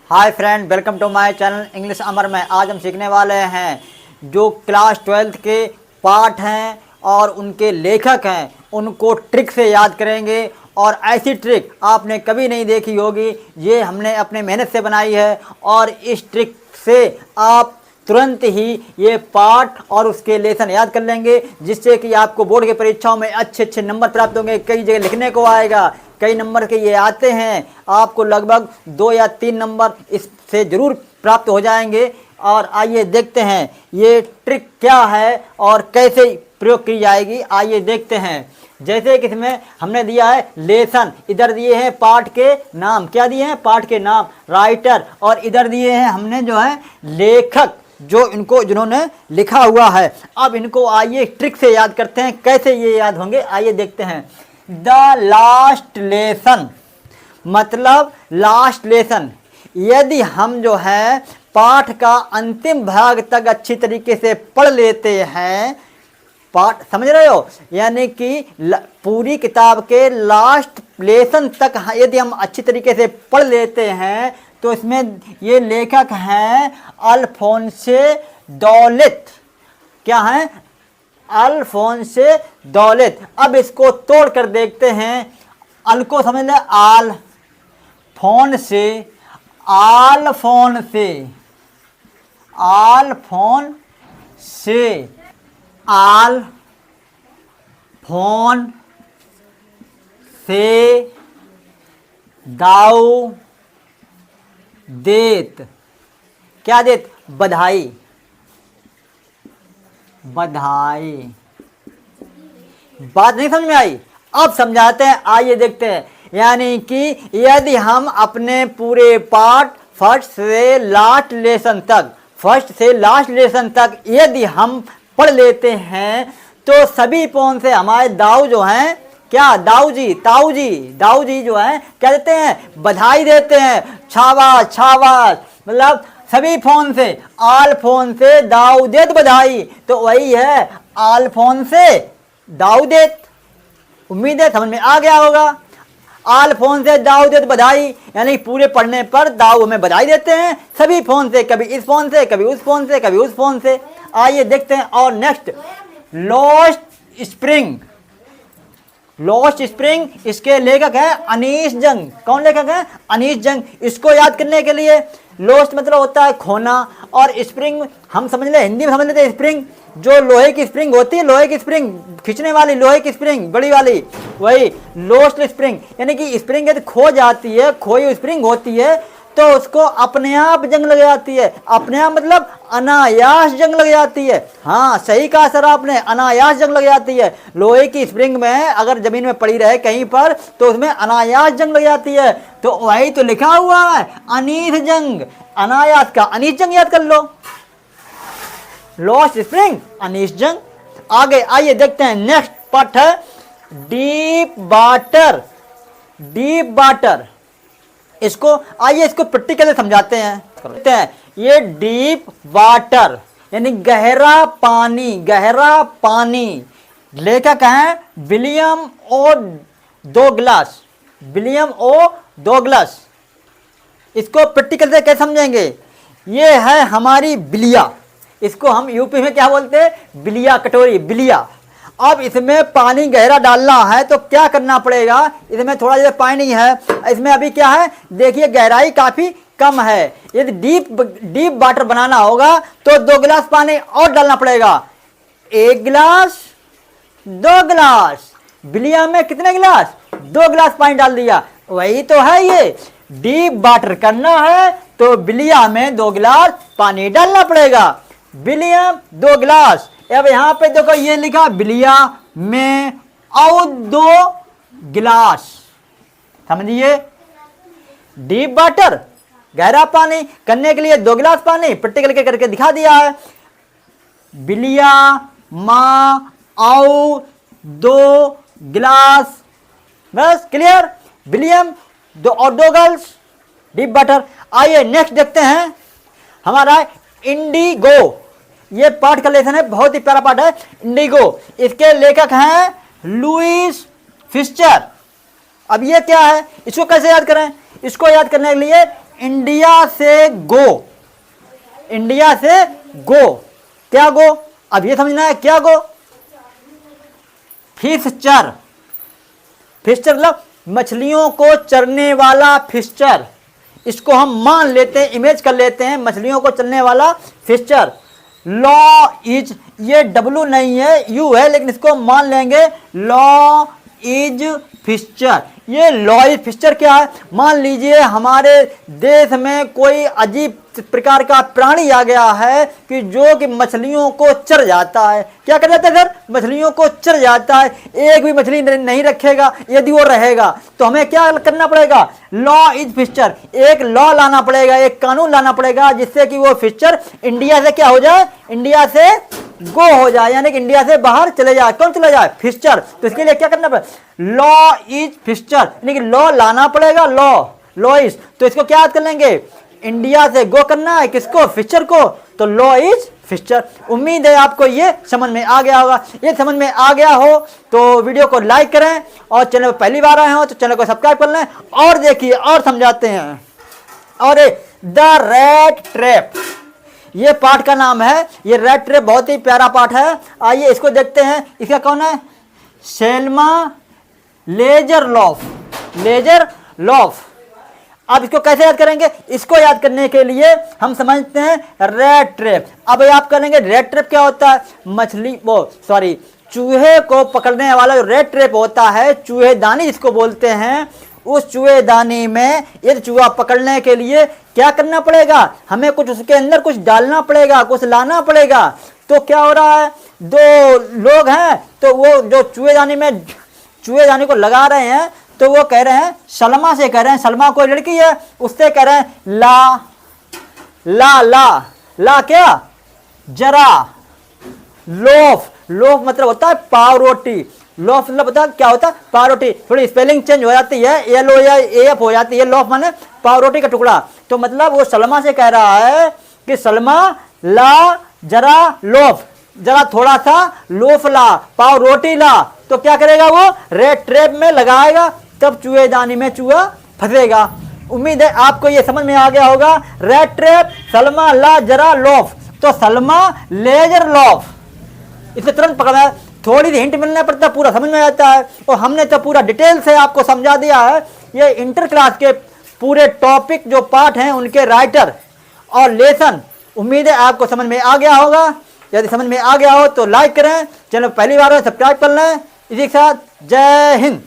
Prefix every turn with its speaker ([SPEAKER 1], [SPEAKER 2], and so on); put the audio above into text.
[SPEAKER 1] Hi friend, welcome to my channel English Amar में। आज हम सीखने वाले हैं जो क्लास 12th के पाठ हैं और उनके लेखक हैं, उनको ट्रिक से याद करेंगे। और ऐसी ट्रिक आपने कभी नहीं देखी होगी, ये हमने अपने मेहनत से बनाई है। और इस ट्रिक से आप तुरंत ही ये पाठ और उसके लेसन याद कर लेंगे, जिससे कि आपको बोर्ड की परीक्षाओं में अच्छे नंबर प्राप्त होंगे। कई जगह लिखने को आएगा, कई नंबर के ये आते हैं, आपको लगभग 2 या 3 नंबर इससे ज़रूर प्राप्त हो जाएंगे। और आइए देखते हैं ये ट्रिक क्या है और कैसे प्रयोग की जाएगी। आइए देखते हैं। जैसे कि इसमें हमने दिया है लेसन, इधर दिए हैं पाठ के नाम। क्या दिए हैं? पाठ के नाम, राइटर। और इधर दिए हैं हमने जो है लेखक, जो इनको जिन्होंने लिखा हुआ है। अब इनको आइए ट्रिक से याद करते हैं। कैसे ये याद होंगे आइए देखते हैं। द लास्ट लेसन मतलब लास्ट लेसन। यदि हम जो है पाठ का अंतिम भाग तक अच्छी तरीके से पढ़ लेते हैं, पाठ समझ रहे हो, यानी कि पूरी किताब के लास्ट लेसन तक यदि हम अच्छी तरीके से पढ़ लेते हैं, तो इसमें ये लेखक हैं अल्फोंसे दौलत। क्या है? अल्फोंसे दौलत। अब इसको तोड़ कर देखते हैं। अल को समझ लें, आल, फोन से, आल फोन से, आल फोन से, आल फोन से दाऊ देत। क्या देत? बधाई, बधाई। बात नहीं समझ में आई? अब समझाते हैं, आइए देखते हैं। यानी कि यदि हम अपने पूरे पाठ फर्स्ट से लास्ट लेसन तक यदि हम पढ़ लेते हैं, तो सभी पौन से हमारे दाऊ जो हैं, क्या ताऊ जी जो हैं, क्या देते हैं? बधाई देते हैं। शाबाश। मतलब सभी फोन से, आल फोन से दाऊ देत बधाई, तो वही है आल फोन से दाऊ देत। उम्मीद है समझ में आ गया होगा। आल फोन से दाऊ देत बधाई, यानी पूरे पढ़ने पर दाऊ हमें बधाई देते हैं सभी फोन से, कभी इस फोन से, कभी उस फोन से, कभी उस फोन से। आइए देखते हैं। और next, lost spring. Lost spring, इसके लेखक है अनीश जंग। कौन लेखक है? अनीश जंग। इसको याद करने के लिए, लॉस्ट मतलब होता है खोना, और स्प्रिंग हम समझ ले, हिंदी में समझ लेते हैं। स्प्रिंग जो लोहे की स्प्रिंग होती है, लोहे की स्प्रिंग खींचने वाली, लोहे की स्प्रिंग बड़ी वाली, वही लॉस्ट स्प्रिंग। यानी कि स्प्रिंग यदि खो जाती है, खोई हुई स्प्रिंग होती है, तो उसको अपने आप जंग लग जाती है। अपने आप मतलब अनायास जंग लग जाती है। हाँ, सही कहा सर आपने, अनायास जंग लग जाती है। लोहे की स्प्रिंग में अगर जमीन में पड़ी रहे कहीं पर, तो उसमें अनायास जंग लग जाती है। तो वही तो लिखा हुआ है, अनीश जंग। अनायास का अनीश जंग याद कर लो। लॉस्ट स्प्रिंग, अनीश जंग। आगे आइए देखते हैं। नेक्स्ट पार्ट है डीप वाटर। डीप वाटर, इसको आइए इसको प्रैक्टिकल से समझाते हैं। ये डीप वाटर यानी गहरा पानी, गहरा पानी। लेखक हैं विलियम ओ डगलस। विलियम ओ डगलस। इसको प्रैक्टिकल से कैसे समझेंगे? ये है हमारी बिलिया। इसको हम यूपी में क्या बोलते हैं? बिलिया, कटोरी, बिलिया। अब इसमें पानी गहरा डालना है तो क्या करना पड़ेगा? इसमें थोड़ा जैसे पानी है, इसमें अभी क्या है, देखिए गहराई काफी कम है। यदि डीप वाटर बनाना होगा तो 2 गिलास पानी और डालना पड़ेगा। 1 गिलास, 2 गिलास। बिलिया में कितने गिलास? 2 गिलास पानी डाल दिया। वही तो है, ये डीप वाटर करना है तो बिलिया में 2 गिलास पानी डालना पड़ेगा। बिलिया 2 गिलास। अब यहाँ पे देखो ये लिखा बिलिया में और 2 गिलास। समझिए, डीप वाटर गहरा पानी करने के लिए 2 गिलास पानी प्रैक्टिकल के करके दिखा दिया है। बिलिया माँ और 2 गिलास, बस क्लियर। विलियम 2 और 2 गर्ल्स, डीप वाटर। आइए नेक्स्ट देखते हैं हमारा इंडिगो। ये पाठ का लेसन है, बहुत ही प्यारा पाठ है, इंडिगो। इसके लेखक हैं लुईस फिस्चर। अब ये क्या है, इसको कैसे याद करें? इसको याद करने के लिए इंडिया से गो, इंडिया से गो, क्या गो, अब ये समझना है क्या गो, फिशचर, फिशचर मतलब मछलियों को चरने वाला फिशचर, इसको हम मान लेते हैं, इमेज कर लेते हैं मछलियों को चरने वाला फिशचर। लॉ इज, ये डब्लू नहीं है यू है, लेकिन इसको मान लेंगे लॉ इज फिशचर। ये लॉ इज फिशचर क्या है, मान लीजिए हमारे देश में कोई अजीब प्रकार का प्राणी आ गया है कि जो कि मछलियों को चर जाता है। क्या कर जाता है सर, मछलियों को चर जाता है, एक भी मछली नहीं रखेगा, यदि वो रहेगा तो हमें क्या करना पड़ेगा, लॉ इज फिशचर, एक लॉ लाना पड़ेगा, एक कानून लाना पड़ेगा जिससे कि वो फिशचर इंडिया से क्या हो जाए, इंडिया से गो हो जाए, यानी कि इंडिया से बाहर चले जाए। कौन चले जाए, फिशचर। तो इसके लिए क्या करना पड़ेगा, लॉ इज फिशचर, यानी कि लॉ लाना पड़ेगा, लॉ इज, तो इसको क्या याद कर लेंगे, इंडिया से गो करना है किसको, फिशचर को, तो लॉ इज फिशचर। उम्मीद है आपको ये समझ में आ गया होगा। ये समझ में आ गया हो तो वीडियो को लाइक करें, और चैनल पर पहली बार आए हो तो चैनल को सब्सक्राइब कर लें। और देखिए और समझाते हैं। और द रैट ट्रैप, ये पाठ का नाम है, ये रैट ट्रैप बहुत ही प्यारा पाठ है। आइए इसको देखते हैं। इसका कौन है, सेल्मा लेजरलॉफ, लेजरलॉफ। अब इसको कैसे याद करेंगे, इसको याद करने के लिए हम समझते हैं रैट ट्रैप। अब आप करेंगे रैट ट्रैप क्या होता है, मछली वो सॉरी चूहे को पकड़ने वाला जो रैट ट्रैप होता है, चूहेदानी जिसको बोलते हैं, उस चूहेदानी में ये चूहा पकड़ने के लिए क्या करना पड़ेगा, हमें कुछ उसके अंदर कुछ डालना पड़ेगा, कुछ लाना पड़ेगा। तो क्या हो रहा है, दो लोग हैं तो वो जो चूहेदानी में चूहेदानी को लगा रहे हैं, तो वो कह रहे हैं सलमा से, कह रहे हैं सलमा कोई लड़की है, उससे कह रहे हैं ला ला ला ला क्या, जरा, लोफ, लोफ मतलब होता है पाव रोटी, लोफ मतलब होता है क्या होता है, पाव रोटी। थोड़ी स्पेलिंग चेंज हो जाती है, एल ओ या एफ हो जाती है, लोफ माने पाव रोटी का टुकड़ा। तो मतलब वो सलमा से कह रहा है कि सलमा ला जरा लोफ, जरा थोड़ा सा लोफ ला, पाव रोटी ला। तो क्या करेगा वो, रेड ट्रैप में लगाएगा, तब चूहेदानी में चूहा फंसेगा। उम्मीद है आपको ये समझ में आ गया होगा। रेड ट्रैप, सलमा ला जरा लोफ, तो सलमा लेजर लोफ, इसे तुरंत पकड़ा। थोड़ी सी हिंट मिलने पर पूरा समझ में आता है, और हमने तो पूरा डिटेल से आपको समझा दिया है। ये इंटर क्लास के पूरे टॉपिक जो पार्ट हैं उनके राइटर और लेसन, उम्मीद है आपको समझ में आ गया होगा। यदि समझ में आ गया हो तो लाइक करें, चैनल पहली बार है सब्सक्राइब कर लें। इसी के साथ जय हिंद।